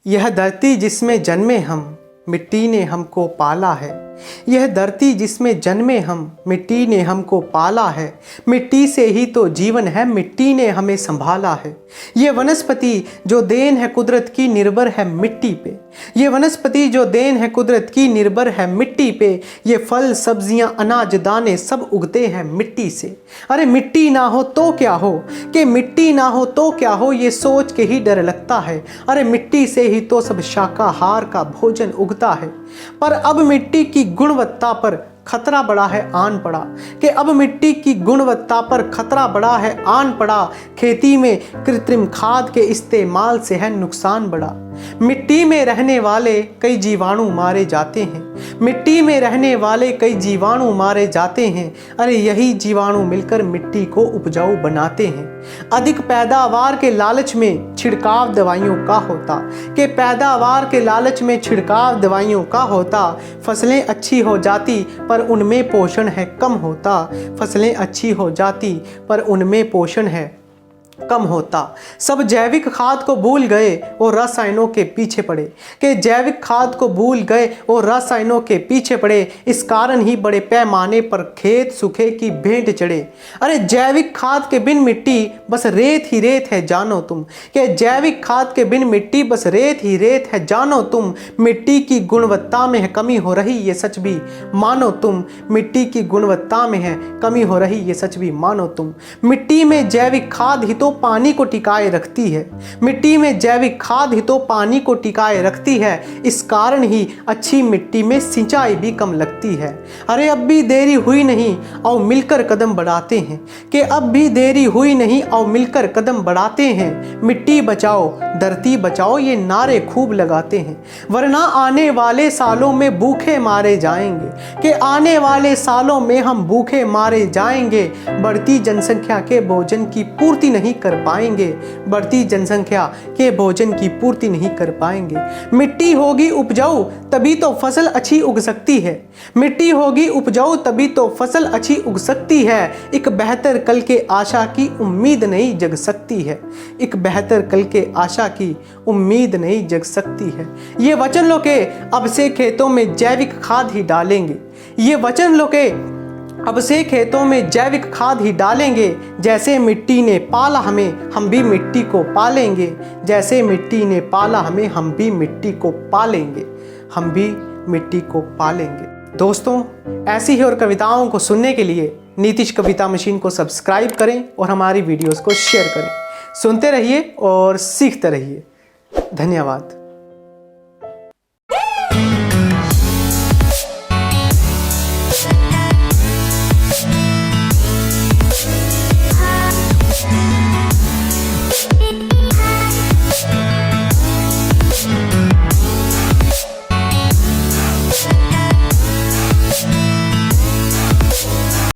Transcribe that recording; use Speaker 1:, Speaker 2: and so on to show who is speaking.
Speaker 1: यह धरती जिसमें जन्मे हम, मिट्टी ने हमको पाला है। यह धरती जिसमें जन्मे हम, मिट्टी ने हमको पाला है। मिट्टी से ही तो जीवन है, मिट्टी ने हमें संभाला है। ये वनस्पति जो देन है कुदरत की, निर्भर है मिट्टी पे। ये वनस्पति जो देन है कुदरत की, निर्भर है मिट्टी पे। ये फल सब्जियां अनाज दाने सब उगते हैं मिट्टी से। अरे मिट्टी ना हो तो क्या हो, कि मिट्टी ना हो तो क्या हो, ये सोच के ही डर लगता है। अरे मिट्टी से ही तो सब शाकाहार का भोजन उगता है। पर अब मिट्टी की गुणवत्ता पर खतरा बड़ा है आन पड़ा, कि अब मिट्टी की गुणवत्ता पर खतरा बड़ा है आन पड़ा। खेती में कृत्रिम खाद के इस्तेमाल से है नुकसान बड़ा। मिट्टी में रहने वाले कई जीवाणु मारे जाते हैं। मिट्टी में रहने वाले कई जीवाणु मारे जाते हैं। अरे यही जीवाणु मिलकर मिट्टी को उपजाऊ बनाते हैं। अधिक पैदावार के लालच में छिड़काव दवाइयों का होता, कि पैदावार के लालच में छिड़काव दवाइयों का होता। फसलें अच्छी हो जाती पर उनमें पोषण है कम होता। फसलें अच्छी हो जाती पर उनमें पोषण है कम होता। सब जैविक खाद को भूल गए और रसायनों के पीछे पड़े, कि जैविक खाद को भूल गए और रसायनों के पीछे पड़े। इस कारण ही बड़े पैमाने पर खेत सूखे की भेंट चढ़े। अरे जैविक खाद के बिन मिट्टी बस रेत ही रेत है जानो तुम, कि जैविक खाद के बिन मिट्टी बस रेत ही रेत है जानो तुम। मिट्टी की गुणवत्ता में है कमी हो रही ये सच भी मानो तुम। मिट्टी की गुणवत्ता में है कमी हो रही ये सच भी मानो तुम। मिट्टी में जैविक खाद ही तो पानी को टिकाए रखती है। मिट्टी में जैविक खाद ही तो पानी को टिकाए रखती है। इस कारण ही अच्छी मिट्टी में सिंचाई भी कम लगती है। अरे अब भी देरी हुई नहीं, आओ मिलकर कदम बढ़ाते हैं, कि अब भी देरी हुई नहीं, आओ मिलकर कदम बढ़ाते हैं। मिट्टी बचाओ धरती बचाओ ये नारे खूब लगाते हैं, वरना आने वाले सालों में भूखे मारे जाएंगे, कि आने वाले सालों में हम भूखे मारे जाएंगे। बढ़ती जनसंख्या के भोजन की पूर्ति नहीं कर पाएंगे। बढ़ती जनसंख्या के भोजन की पूर्ति नहीं कर पाएंगे। मिट्टी होगी उपजाऊ तभी तो फसल अच्छी उग सकती है। मिट्टी होगी उपजाऊ तभी तो फसल अच्छी उग सकती है। एक बेहतर कल के आशा की उम्मीद नहीं जग सकती है। एक बेहतर कल के आशा की उम्मीद नहीं जग सकती है। ये वचन लो के अब से खेतों में जैविक खाद ही डालेंगे। ये वचन लो के अब से खेतों में जैविक खाद ही डालेंगे। जैसे मिट्टी ने पाला हमें हम भी मिट्टी को पालेंगे। जैसे मिट्टी ने पाला हमें हम भी मिट्टी को पालेंगे। हम भी मिट्टी को पालेंगे। दोस्तों ऐसी ही और कविताओं को सुनने के लिए नीतीश कविता मशीन को सब्सक्राइब करें और हमारी वीडियोस को शेयर करें। सुनते रहिए और सीखते रहिए। धन्यवाद।